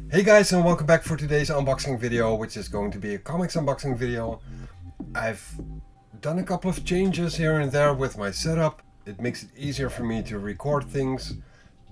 Hey guys, and welcome back for today's unboxing video, which is going to be a comics unboxing video. I've done a couple of changes here and there with my setup. It makes it easier for me to record things,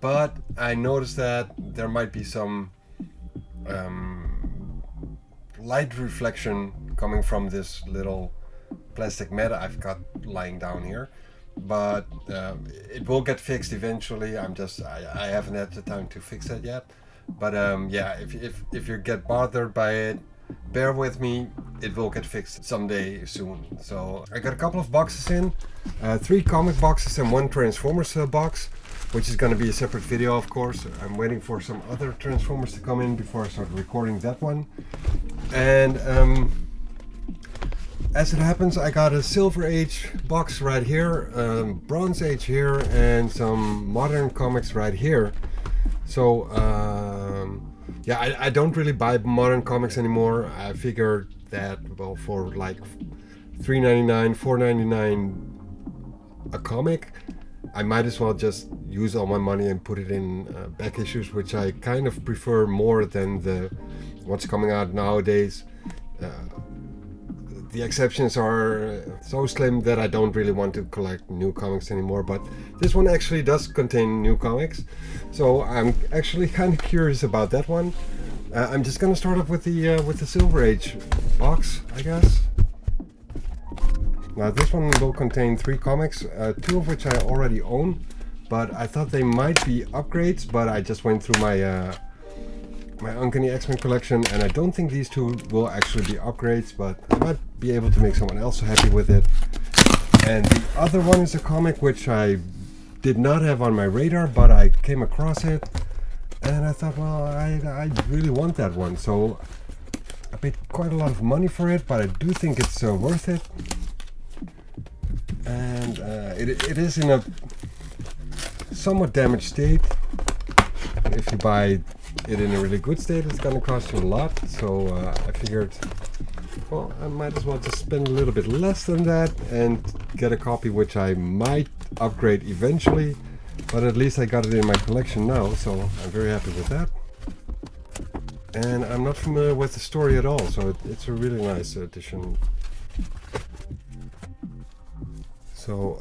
but I noticed that there might be some light reflection coming from this little plastic mat I've got lying down here. But it will get fixed eventually. I haven't had the time to fix that yet. But yeah, if you get bothered by it, bear with me. It will get fixed someday soon. So I got a couple of boxes in, 3 comic boxes and 1 Transformers box, which is going to be a separate video, of course. I'm waiting for some other Transformers to come in before I start recording that one. And as it happens, I got a Silver Age box right here, Bronze Age here, and some modern comics right here. So yeah, I don't really buy modern comics anymore. I figured that, well, for like $3.99, $4.99 a comic, I might as well just use all my money and put it in back issues, which I kind of prefer more than what's coming out nowadays. The exceptions are so slim that I don't really want to collect new comics anymore, but this one actually does contain new comics, so I'm actually kind of curious about that one. I'm just gonna start off with the Silver Age box, I guess. Now this one will contain 3 comics, 2 of which I already own, but I thought they might be upgrades, but I just went through my Uncanny X-Men collection, and I don't think these 2 will actually be upgrades, but I might be able to make someone else happy with it. And the other one is a comic which I did not have on my radar, but I came across it, and I thought, well, I really want that one, so I paid quite a lot of money for it, but I do think it's worth it. And it is in a somewhat damaged state. If you buy it in a really good state, it's gonna cost you a lot, so I figured, well, I might as well just spend a little bit less than that and get a copy which I might upgrade eventually, but at least I got it in my collection now, so I'm very happy with that. And I'm not familiar with the story at all, so it's a really nice addition. So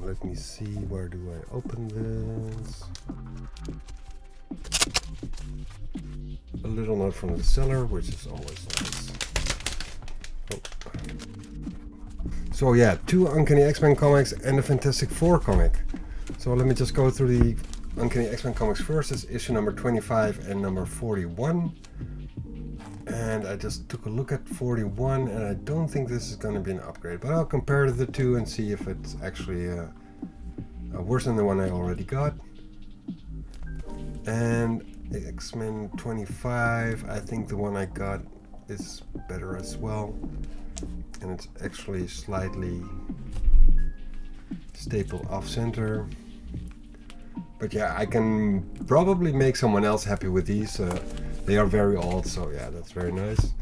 let me see, where do I open this? A little note from the seller, which is always nice. Oh. So yeah, 2 Uncanny X-Men comics and a Fantastic Four comic. So let me just go through the Uncanny X-Men comics first. It's issue number 25 and number 41. And I just took a look at 41, and I don't think this is going to be an upgrade, but I'll compare the 2 and see if it's actually worse than the one I already got. And X-Men 25, I think the one I got is better as well, and it's actually slightly stapled off center, but yeah, I can probably make someone else happy with these. They are very old, so yeah, that's very nice.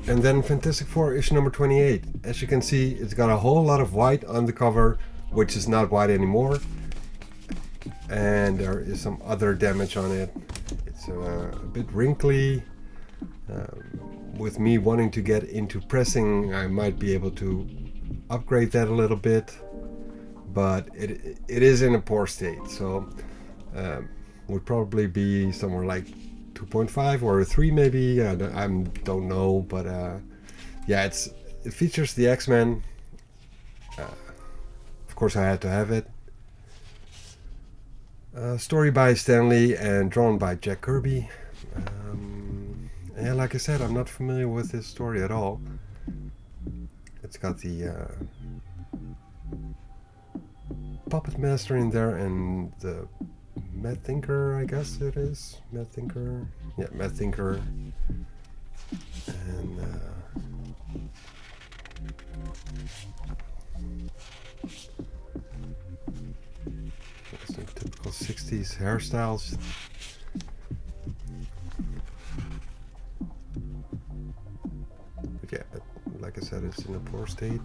And then Fantastic Four issue number 28. As you can see, it's got a whole lot of white on the cover, which is not white anymore, and there is some other damage on it. It's a bit wrinkly. With me wanting to get into pressing, I might be able to upgrade that a little bit, but it is in a poor state, so would probably be somewhere like 2.5 or a 3 maybe. I don't know, but yeah, it features the X-Men. Of course I had to have it. Story by Stan Lee and drawn by Jack Kirby. Yeah, like I said, I'm not familiar with this story at all. It's got the Puppet Master in there and the Mad Thinker, I guess it is. Mad Thinker. Yeah, Mad Thinker. And some typical 60s hairstyles. But yeah, like I said, it's in a poor state.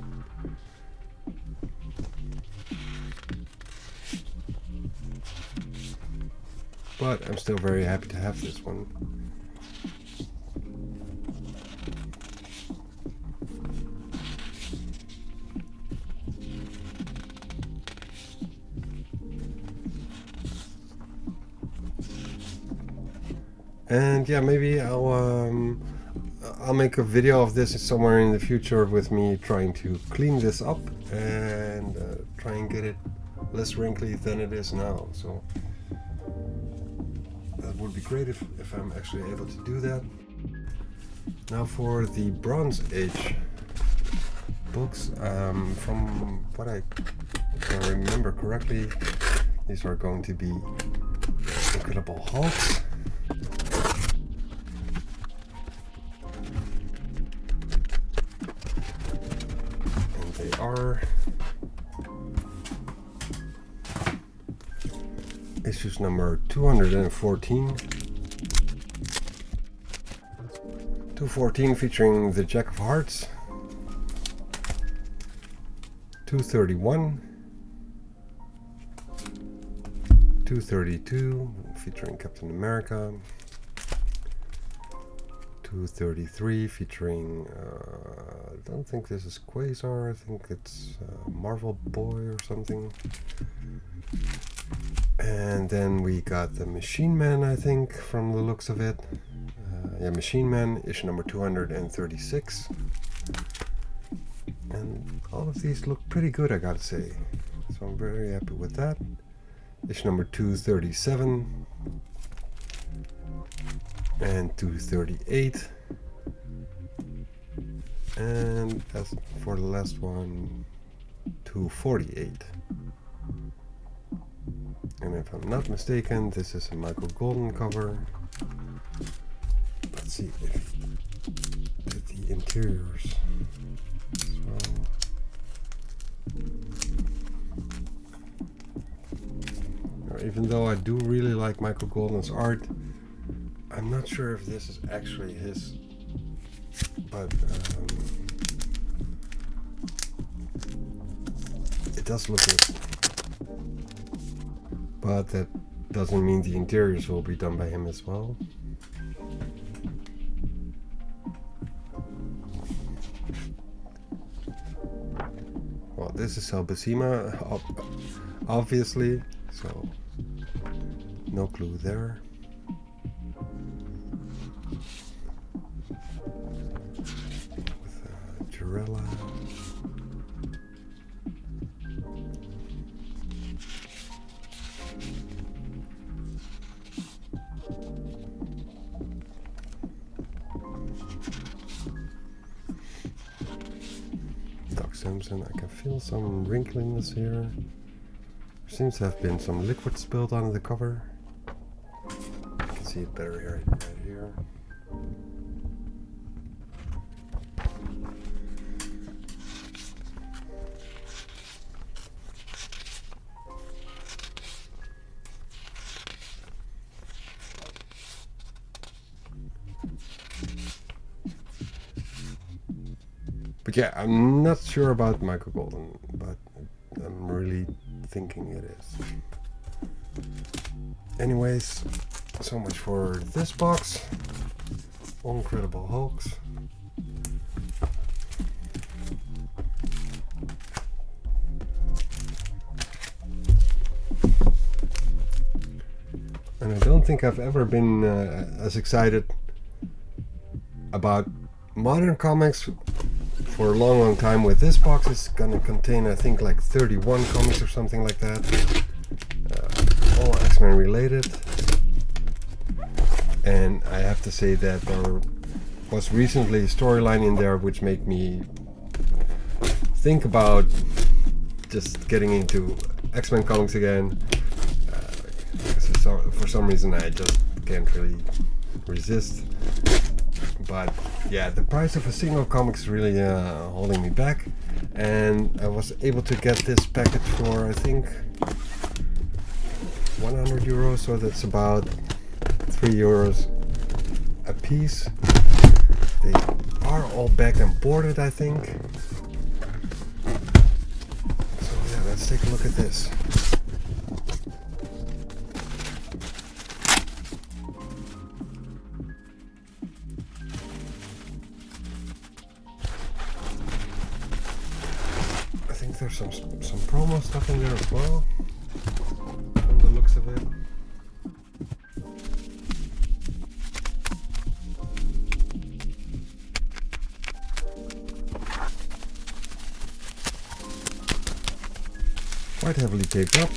but I'm still very happy to have this one. And yeah, maybe I'll make a video of this somewhere in the future with me trying to clean this up and try and get it less wrinkly than it is now. So that would be great if I'm actually able to do that. Now for the Bronze Age books, from what I can remember correctly, these are going to be Incredible Hulks. And they are issues number 214. 214 featuring the Jack of Hearts. 231. 232 featuring Captain America. 233 featuring I don't think this is Quasar, I think it's Marvel Boy or something. And then we got the Machine Man, I think, from the looks of it. Yeah, Machine Man, issue number 236. And all of these look pretty good, I gotta say. So I'm very happy with that. Issue number 237. And 238. And as for the last one, 248. And if I'm not mistaken, this is a Michael Golden cover. Let's see if the interiors. Even though I do really like Michael Golden's art, I'm not sure if this is actually his, but it does look good. But that doesn't mean the interiors will be done by him as well. Well, this is Sal Buscema, obviously, so no clue there. With Girella. Simpson. I can feel some wrinkliness here. There seems to have been some liquid spilled on the cover. You can see it better here, right here. But yeah, I'm not sure about Michael Golden, but I'm really thinking it is. Anyways, so much for this box. Incredible Hulks. And I don't think I've ever been as excited about modern comics for a long time. With this box, it's gonna contain, I think, like 31 comics or something like that, all X-Men related. And I have to say that there was recently a storyline in there which made me think about just getting into X-Men comics again. For some reason I just can't really resist. But yeah, the price of a single comic is really holding me back, and I was able to get this package for, I think, 100 euros, so that's about 3 euros a piece. They are all bagged and boarded, I think. So yeah, let's take a look at this. there's some promo stuff in there as well, from the looks of it. Quite heavily taped up.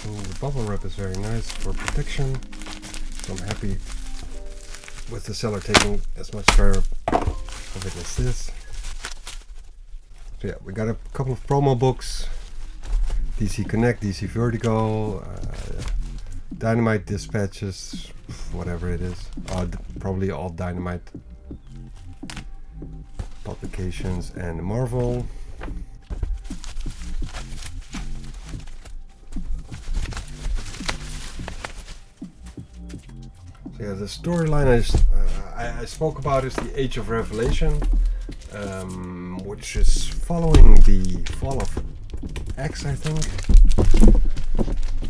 And the bubble wrap is very nice for protection. So I'm happy with the seller taking as much care of it as this. So yeah, we got a couple of promo books. DC Connect, DC Vertigo, Dynamite Dispatches, whatever it is. Probably all Dynamite publications, and Marvel. So yeah, the storyline I spoke about is the Age of Revelation, which is following the fall of X, I think.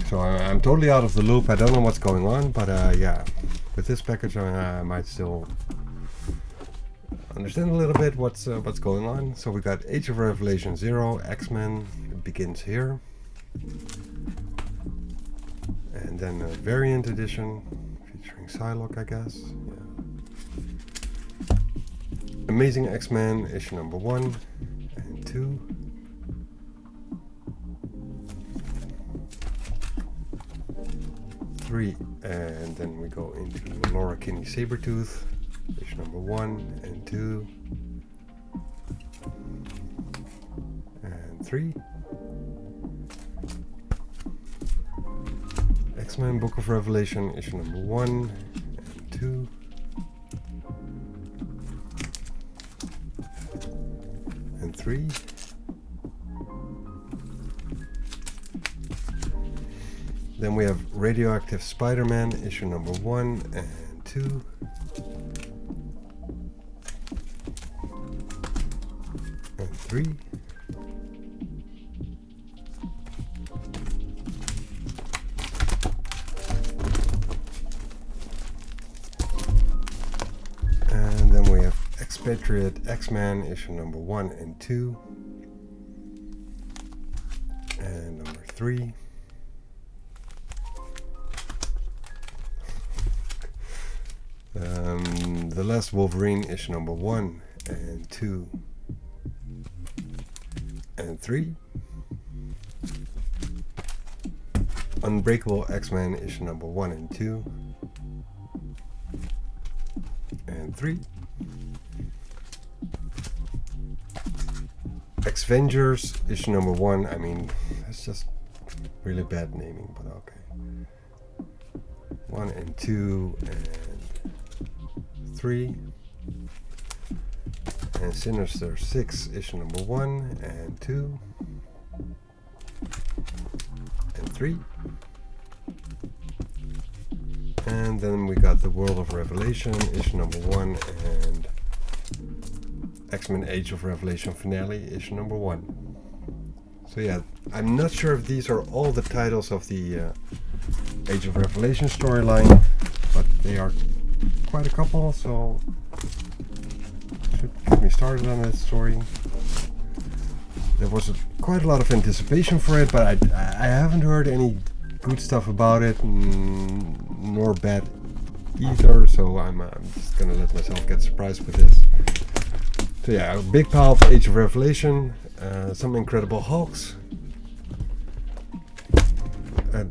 So I'm totally out of the loop. I don't know what's going on, but yeah, with this package I might still understand a little bit what's going on. So we got Age of Revelation 0, X-Men. It begins here, and then a variant edition featuring Psylocke, I guess. Yeah. Amazing X-Men issue number 1 and 2. 3, and then we go into Laura Kinney Sabretooth, issue number 1 and 2 and 3. X-Men Book of Revelation, issue number 1 and 2 and 3. Then we have Radioactive Spider-Man, issue number 1 and 2. And 3. And then we have Expatriate X-Men, issue number 1 and 2. And number 3. The Last Wolverine, issue number 1 and 2 and 3. Unbreakable X-Men, issue number 1 and 2 and 3. X-Vengers, issue number 1. I mean, that's just really bad naming, but okay. 1 and 2 and 3. And Sinister 6, issue number 1 and 2 and 3. And then we got the World of Revelation, issue number 1, and X-Men Age of Revelation finale, issue number 1. So yeah, I'm not sure if these are all the titles of the Age of Revelation storyline, but they are quite a couple, so should get me started on that story. There was quite a lot of anticipation for it, but I haven't heard any good stuff about it, nor bad either, so I'm just gonna let myself get surprised with this. So yeah, a big pile of Age of Revelation, some Incredible Hulks, a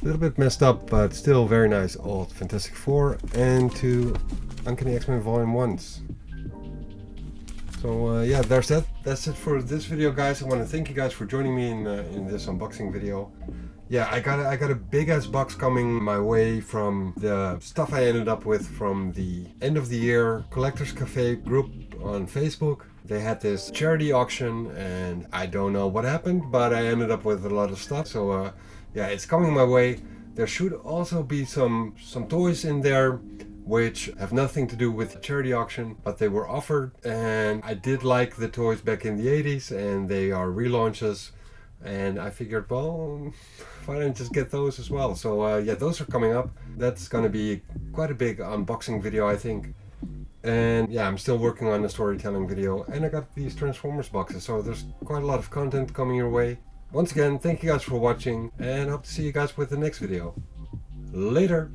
little bit messed up, but still very nice old Fantastic Four, and 2 Uncanny X-Men Volume 1s. So yeah, that's it for this video, guys. I want to thank you guys for joining me in this unboxing video. Yeah, I got a big ass box coming my way from the stuff I ended up with from the end of the year Collectors Cafe group on Facebook. They had this charity auction, and I don't know what happened, but I ended up with a lot of stuff. So yeah, it's coming my way. There should also be some toys in there which have nothing to do with the charity auction, but they were offered, and I did like the toys back in the 80s, and they are relaunches, and I figured, well, why don't I just get those as well? So yeah, those are coming up. That's gonna be quite a big unboxing video, I think. And yeah, I'm still working on the storytelling video, and I got these Transformers boxes, so there's quite a lot of content coming your way. Once again, thank you guys for watching, and hope to see you guys with the next video. Later!